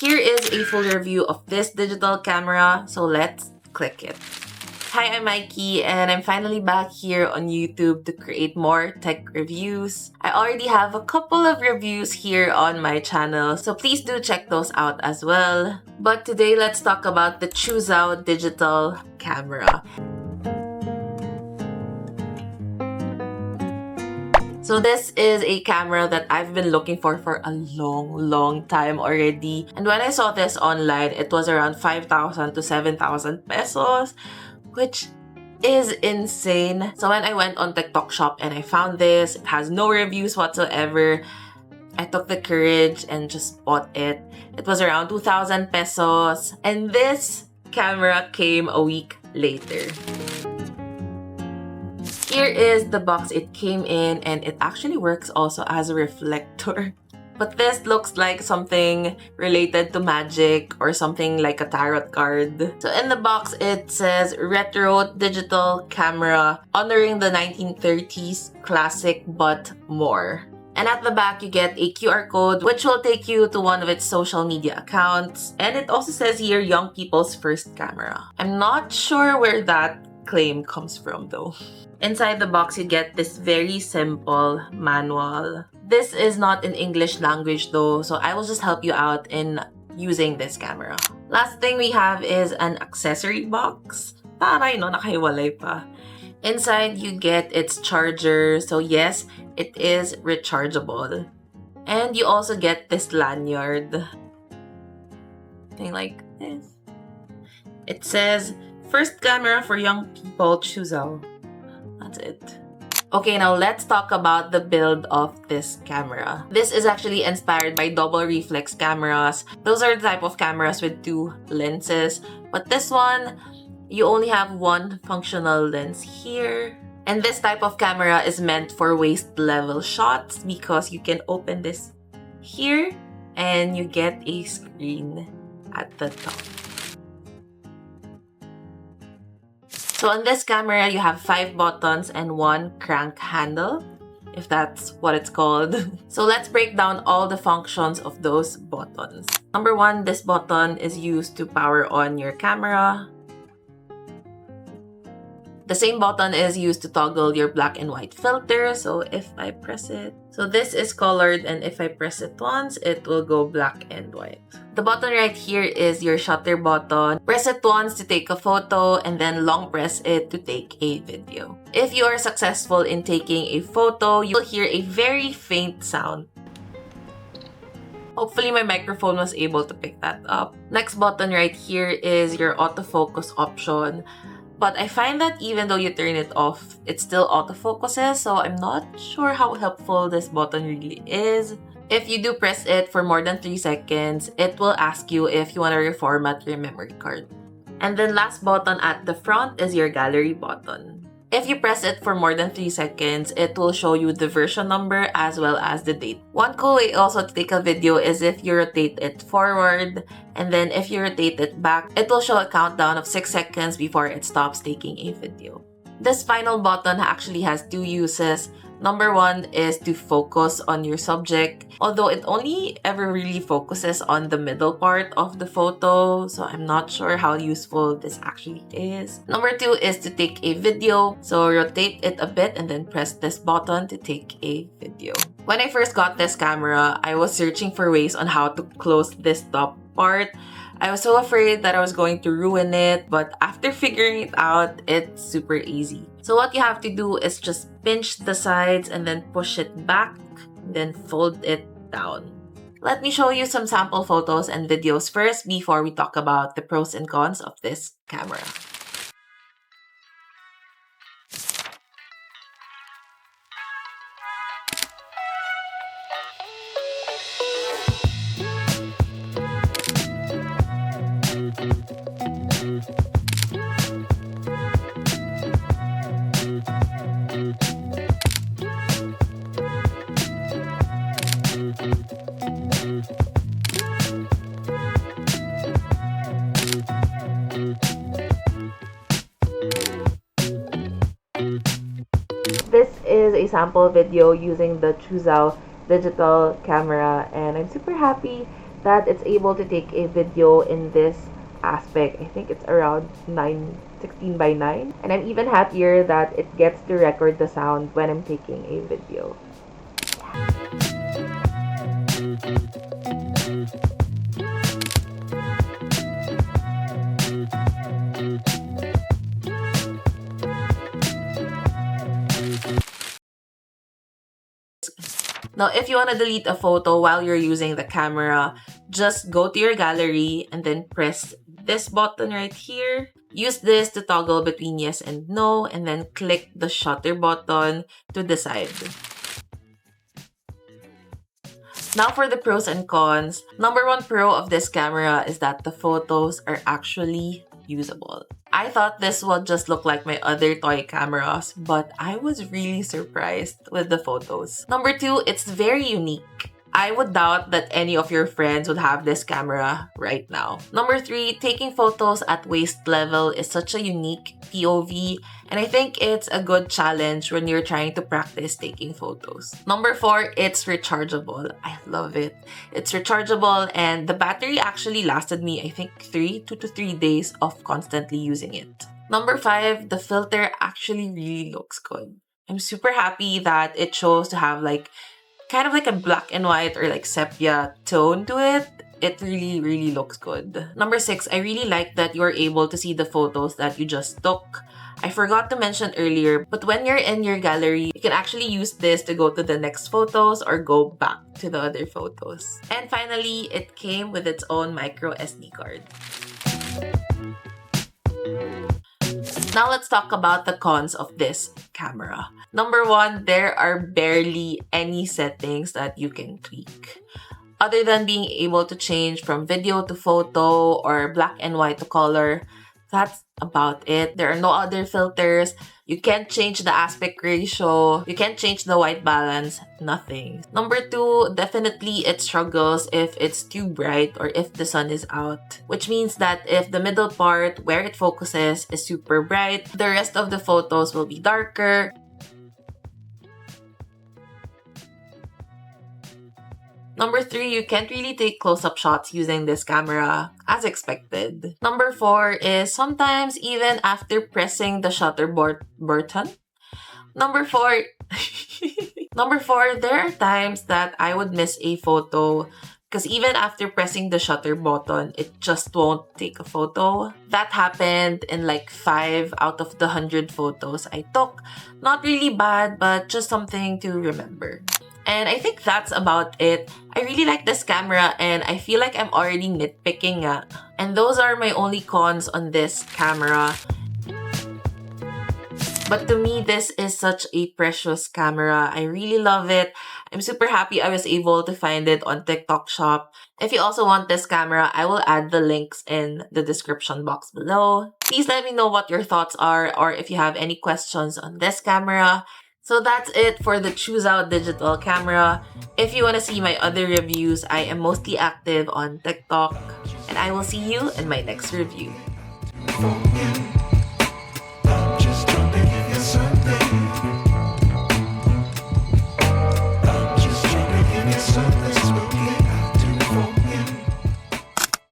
Here is a full review of this digital camera, so let's click it. Hi, I'm Mikey, and I'm finally back here on YouTube to create more tech reviews. I already have a couple of reviews here on my channel, so please do check those out as well. But today, let's talk about the Chuzhao digital camera. So this is a camera that I've been looking for a long time already. And when I saw this online, it was around 5,000 to 7,000 pesos, which is insane. So when I went on TikTok shop and I found this, it has no reviews whatsoever. I took the courage and just bought it. It was around 2,000 pesos. And this camera came a week later. Here is the box it came in, and it actually works also as a reflector. But this looks like something related to magic or something like a tarot card. So in the box, it says retro digital camera honoring the 1930s classic but more. And at the back, you get a QR code which will take you to one of its social media accounts. And it also says here, young people's first camera. I'm not sure where that claim comes from though. Inside the box, you get this very simple manual. This is not in English language though, so I will just help you out in using this camera. Last thing we have is an accessory box. Taray no, nakahiwalay pa. Inside, you get its charger, so yes, it is rechargeable. And you also get this lanyard. Thing like this. It says, first camera for young people, Chuzhao. That's it. Okay, now let's talk about the build of this camera. This is actually inspired by double reflex cameras. Those are the type of cameras with two lenses. But this one, you only have one functional lens here. And this type of camera is meant for waist level shots because you can open this here and you get a screen at the top. So on this camera, you have 5 buttons and 1 crank handle, if that's what it's called. So let's break down all the functions of those buttons. Number 1, this button is used to power on your camera. The same button is used to toggle your black and white filter. So if I press it, so this is colored, and if I press it once, it will go black and white. The button right here is your shutter button. Press it once to take a photo and then long press it to take a video. If you are successful in taking a photo, you'll hear a very faint sound. Hopefully my microphone was able to pick that up. Next button right here is your autofocus option. But I find that even though you turn it off, it still autofocuses, so I'm not sure how helpful this button really is. If you do press it for more than 3 seconds, it will ask you if you want to reformat your memory card. And then last button at the front is your gallery button. If you press it for more than 3 seconds, it will show you the version number as well as the date. One cool way also to take a video is if you rotate it forward, and then if you rotate it back, it will show a countdown of 6 seconds before it stops taking a video. This final button actually has 2 uses. Number 1 is to focus on your subject, although it only ever really focuses on the middle part of the photo, so I'm not sure how useful this actually is. Number 2 is to take a video, so rotate it a bit and then press this button to take a video. When I first got this camera, I was searching for ways on how to close this top part. I was so afraid that I was going to ruin it, but after figuring it out, it's super easy. So what you have to do is just pinch the sides and then push it back, then fold it down. Let me show you some sample photos and videos first before we talk about the pros and cons of this camera. This is a sample video using the Chuzhao digital camera, and I'm super happy that it's able to take a video in this aspect. I think it's around 16 by 9. And I'm even happier that it gets to record the sound when I'm taking a video. Now, if you want to delete a photo while you're using the camera, just go to your gallery and then press this button right here. Use this to toggle between yes and no, and then click the shutter button to decide. Now for the pros and cons. Number one pro of this camera is that the photos are actually usable. I thought this would just look like my other toy cameras, but I was really surprised with the photos. Number two, it's very unique. I would doubt that any of your friends would have this camera right now. Number three, taking photos at waist level is such a unique POV, and I think it's a good challenge when you're trying to practice taking photos. Number four, it's rechargeable. I love it. It's rechargeable, and the battery actually lasted me, I think, 2 to 3 days of constantly using it. Number five, the filter actually really looks good. I'm super happy that it chose to have kind of like a black and white or like sepia tone to it. It really looks good. Number six, I really like that you're able to see the photos that you just took. I forgot to mention earlier, but when you're in your gallery, you can actually use this to go to the next photos or go back to the other photos. And finally, it came with its own micro SD card. Now let's talk about the cons of this camera. Number one, there are barely any settings that you can tweak. Other than being able to change from video to photo or black and white to color, that's about it. There are no other filters. You can't change the aspect ratio. You can't change the white balance. Nothing. Number two, definitely it struggles if it's too bright or if the sun is out. Which means that if the middle part where it focuses is super bright, the rest of the photos will be darker. Number three, you can't really take close-up shots using this camera, as expected. Number four is sometimes even after pressing the shutter button. Number four, there are times that I would miss a photo because even after pressing the shutter button, it just won't take a photo. That happened in like 5 out of the 100 photos I took. Not really bad, but just something to remember. And I think that's about it. I really like this camera and I feel like I'm already nitpicking. And those are my only cons on this camera. But to me, this is such a precious camera. I really love it. I'm super happy I was able to find it on TikTok Shop. If you also want this camera, I will add the links in the description box below. Please let me know what your thoughts are or if you have any questions on this camera. So that's it for the Chuzhao digital camera. If you want to see my other reviews, I am mostly active on TikTok. And I will see you in my next review.